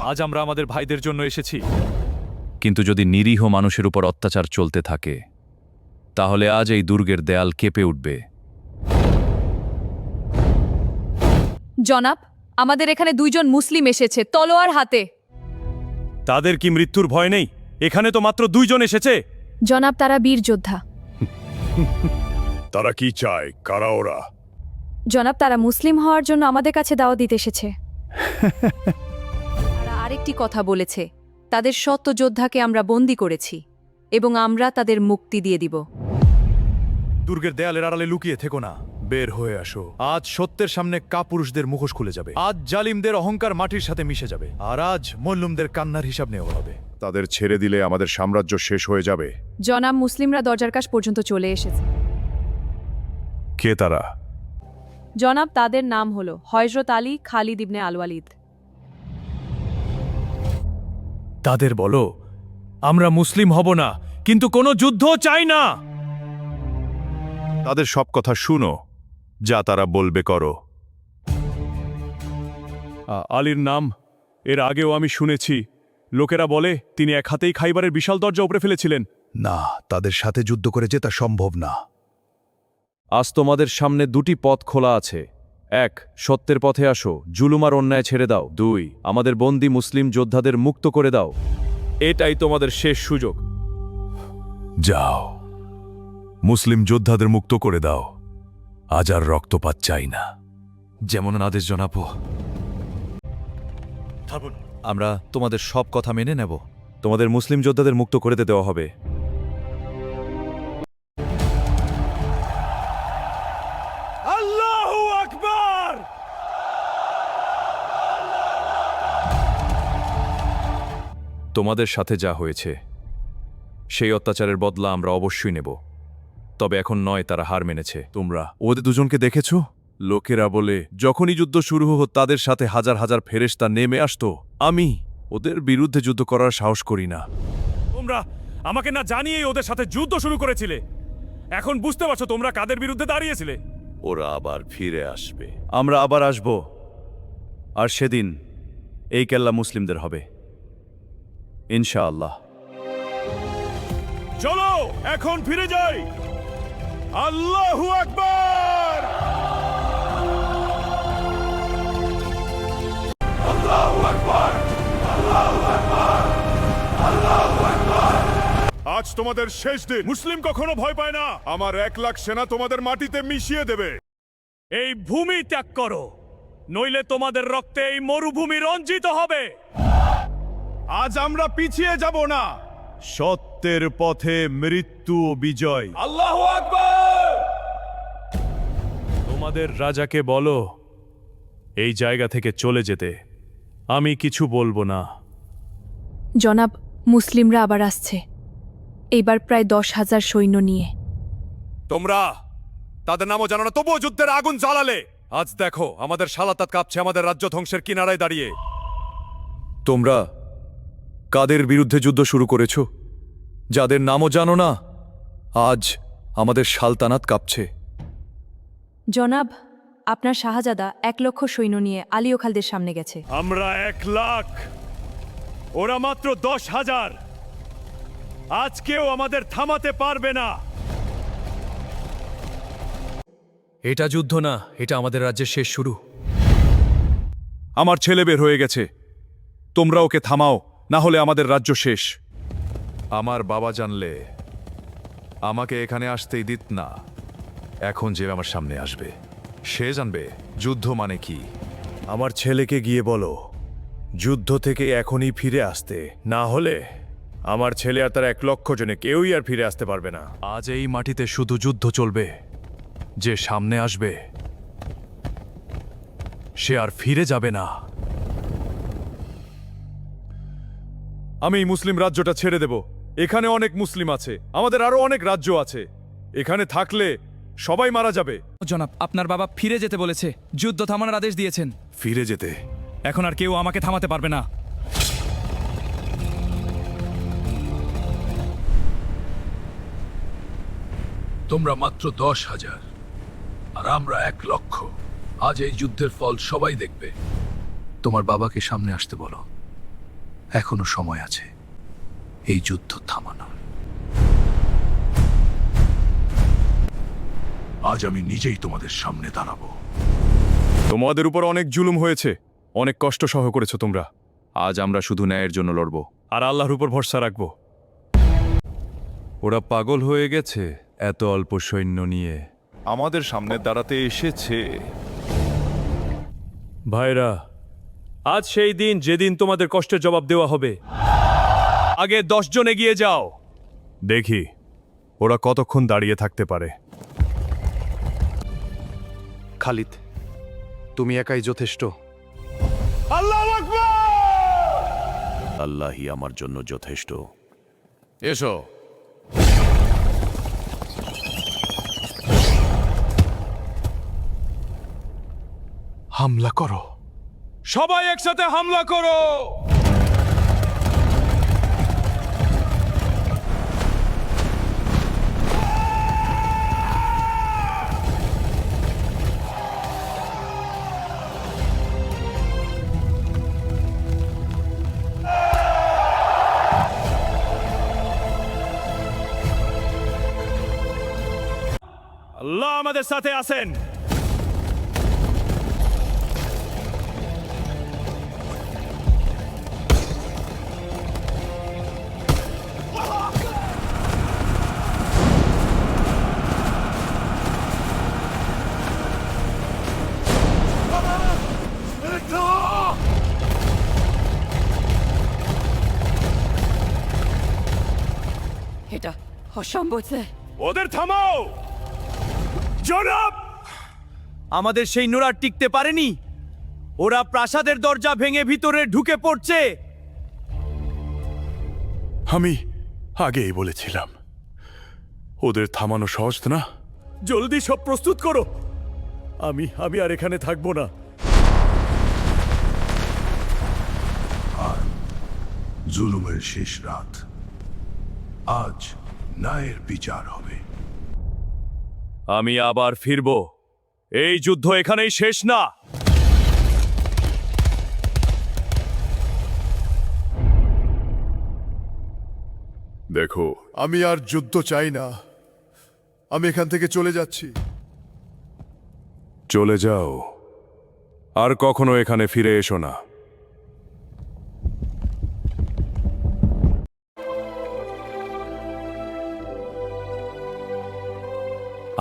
আজ আমরা আমাদের ভাইদের জন্য এসেছি। কিন্তু যদি নিরীহ মানুষের উপর অত্যাচার চলতে থাকে তাহলে আজ এই দুর্গের দেয়াল কেঁপে উঠবে। জনাব, আমাদের এখানে দুইজন মুসলিম এসেছে তলোয়ার হাতে। তাদের কি মৃত্যুর ভয় নেই? এখানে তো মাত্র দুইজন এসেছে। জনাব, তারা বীর যোদ্ধা। তারা কি চায়? কারা ওরা? জনাব, তারা মুসলিম হওয়ার জন্য আমাদের কাছে দাওয়াত দিতে এসেছে। তারা আরেকটি কথা বলেছে, তাদের শত যোদ্ধাকে আমরা বন্দী করেছি এবং আমরা তাদের মুক্তি দিয়ে দিব। দুর্গের দেয়ালের আড়ালে লুকিয়ে থেকো না, বের হয়ে আসো। আজ সত্যের সামনে কাপুরুষদের মুখোশ খুলে যাবে। আজ জালিমদের অহংকার মাটির সাথে মিশে যাবে, আর আজ মল্লুমদের কান্নার হিসাব নেওয়া হবে। তাদের ছেড়ে দিলে আমাদের সাম্রাজ্য শেষ হয়ে যাবে। জনাব, মুসলিমরা দরজার কাছ পর্যন্ত চলে এসেছে। কে তারা? জনাব, তাদের নাম হলো হযরত আলী, খালিদ ইবনে আল ওয়ালিদ। তাদের বলো, আমরা মুসলিম হব না, কিন্তু কোনো যুদ্ধ চাই না। তাদের সব কথা শুনো, যা তারা বলবে করো। আলীর নাম এর আগেও আমি শুনেছি। লোকেরা বলে তিনি এক হাতেই খাইবারের বিশাল দরজা উপরে ফেলেছিলেন। না, তাদের সাথে যুদ্ধ করে জেতা সম্ভব না। আজ তোমাদের সামনে দুটি পথ খোলা আছে। এক, সত্যের পথে আসো, জুলুম আর অন্যায় ছেড়ে দাও। দুই, আমাদের বন্দী মুসলিম যোদ্ধাদের মুক্ত করে দাও। এটাই তোমাদের শেষ সুযোগ। যাও, মুসলিম যোদ্ধাদের মুক্ত করে দাও। আজ আর রক্তপাত চাই না। যেমন আদেশ জনাবো। আমরা তোমাদের সব কথা মেনে নেব। তোমাদের মুসলিম যোদ্ধাদের মুক্ত করে দেওয়া হবে। আল্লাহু আকবার! তোমাদের সাথে যা হয়েছে সেই অত্যাচারের বদলা আমরা অবশ্যই নেব, তবে এখন নয়। তারা হার মেনেছে। তোমরা ওদের দুজনকে দেখেছো? লোকেরা বলে যখনই যুদ্ধ শুরু হতো তাদের সাথে হাজার হাজার ফেরেশতা নেমে আসতো। আমি ওদের বিরুদ্ধে যুদ্ধ করার সাহস করি না। তোমরা আমাকে না জানিয়েই ওদের সাথে যুদ্ধ শুরু করেছিলে। এখন বুঝতে পারছো তোমরা কাদের বিরুদ্ধে দাঁড়িয়েছিলে। ওরা আবার ফিরে আসবে, আমরা আবার আসব, আর সেদিন এই কেল্লা মুসলিমদের হবে ইনশাআল্লাহ। চলো এখন ফিরে যাই। আল্লাহু আকবার! আজ তোমাদের শেষ দিন। মুসলিম কখনো ভয় পায় না। আমার 1,00,000 সেনা তোমাদের মাটিতে মিশিয়ে দেবে। এই ভূমি ত্যাগ করো, নইলে তোমাদের রক্তে এই মরুভূমি রঞ্জিত হবে। আজ আমরা পিছিয়ে যাব না। সত্যের পথে মৃত্যু ও বিজয়। আল্লাহু আকবার! তোমাদের রাজাকে বলো এই জায়গা থেকে চলে যেতে। আমি কিছু বলবো না। জনাব, মুসলিমরা আবার আসছে, এইবার প্রায় 10,000 সৈন্য নিয়ে। তোমরা তাদের নামও জানো না, তবুও যুদ্ধের আগুন জ্বালালে। আজ দেখো আমাদের সালাতাত কাঁপছে আমাদের রাজ্য ধ্বংসের কিনারায় দাঁড়িয়ে। তোমরা কাদের বিরুদ্ধে যুদ্ধ শুরু করেছ, যাদের নামও জানো না? আজ আমাদের সালতানাত কাঁপছে। জনাব, আপনার শাহজাদা 1,00,000 সৈন্য নিয়ে আলী ও খালদের সামনে গেছে। আমরা 1,00,000, ওরা মাত্র 10,000। আজ কেউ আমাদের থামাতে পারবে না। এটা যুদ্ধ না, এটা আমাদের রাজ্যের শেষ শুরু। আমার ছেলে বের হয়ে গেছে, তোমরা ওকে থামাও, না হলে আমাদের রাজ্য শেষ। আমার বাবা জানলে আমাকে এখানে আসতেই দিত না। এখন যে আমার সামনে আসবে সে জানবে যুদ্ধ মানে কি। আমার ছেলেকে গিয়ে বলো যুদ্ধ থেকে এখনই ফিরে আসতে, না হলে আমার ছেলে আর তার 1,00,000 জনে কেউই আর ফিরে আসতে পারবে না। আজ এই মাটিতে শুধু যুদ্ধ চলবে। যে সামনে আসবে সে আর ফিরে যাবে না। আমি এই মুসলিম রাজ্যটা ছেড়ে দেব। এখানে অনেক মুসলিম আছে, আমাদের আরো অনেক রাজ্য আছে। এখানে থাকলে সবাই মারা যাবে। জনাব, আপনার বাবা ফিরে যেতে বলেছে, যুদ্ধ থামানোর আদেশ দিয়েছেন। ফিরে যেতে? এখন আর কেউ আমাকে থামাতে পারবে না। তোমরা মাত্র 10,000 আর আমরা 1,00,000। আজ এই যুদ্ধের ফল সবাই দেখবে। তোমার বাবাকে সামনে আসতে বলো। এখনো সময় আছে এই যুদ্ধ থামানোর। আজ আমি নিজেই তোমাদের সামনে দাঁড়াবো। তোমাদের উপর অনেক জুলুম হয়েছে, অনেক কষ্ট সহ করেছো তোমরা। আজ আমরা শুধু ন্যায়ের জন্য লড়ব আর আল্লাহর উপর ভরসা রাখব। ওরা পাগল হয়ে গেছে এত অল্প সৈন্য নিয়ে। আমাদের সামনে দাঁড়াতে এসেছে। ভাইরা, আজ সেই দিন যেদিন তোমাদের কষ্টের জবাব দেওয়া হবে। আগে 10 জন এগিয়ে যাও। দেখি ওরা কতক্ষণ দাঁড়িয়ে থাকতে পারে। খালিদ, তুমি একাই যথেষ্ট। আল্লাহই আমার জন্য যথেষ্ট। এসো। হামলা করো। সবাই একসাথে হামলা করো। আল্লাহ আমাদের সাথে আছেন। এটা অসম্ভব স্যার। ওদের থামাও। জনাব, আমাদের সেই নোরা টিকতে পারেনি। ওরা প্রাসাদের দরজা ভেঙে ভিতরে ঢুকে পড়ছে। আমি আগেই বলেছিলাম ওদের থামানো সহজ না। জলদি সব প্রস্তুত করো। আমি আর এখানে থাকবো না। জুলুমের শেষ রাত। আজ ন্যায়ের বিচার হবে। আমি আবার ফিরব। এই যুদ্ধ এখানেই শেষ না। দেখো, আমি আর যুদ্ধ চাই না। আমি এখান থেকে চলে যাচ্ছি। চলে যাও, আর কখনো এখানে ফিরে এসো না।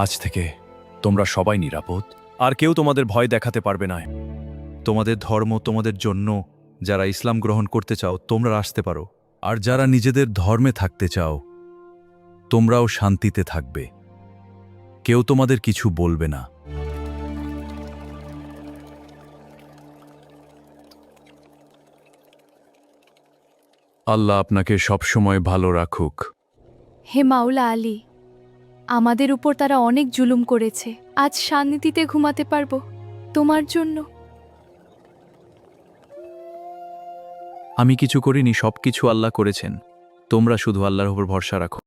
আজ থেকে তোমরা সবাই নিরাপদ, আর কেউ তোমাদের ভয় দেখাতে পারবে না। তোমাদের ধর্ম তোমাদের জন্য। যারা ইসলাম গ্রহণ করতে চাও তোমরা আসতে পারো, আর যারা নিজেদের ধর্মে থাকতে চাও তোমরাও শান্তিতে থাকবে। কেউ তোমাদের কিছু বলবে না। আল্লাহ আপনাকে সবসময় ভালো রাখুক। হে মাওলা আলী, আমাদের উপর তারা অনেক জুলুম করেছে। আজ শান্তিতে ঘুমাতে পারবো তোমার জন্য। আমি কিছু করিনি, সবকিছু আল্লাহ করেছেন। তোমরা শুধু আল্লাহর উপর ভরসা রাখো।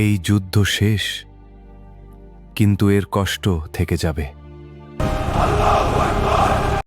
এই যুদ্ধ শেষ, কিন্তু এর কষ্ট থেকে যাবে।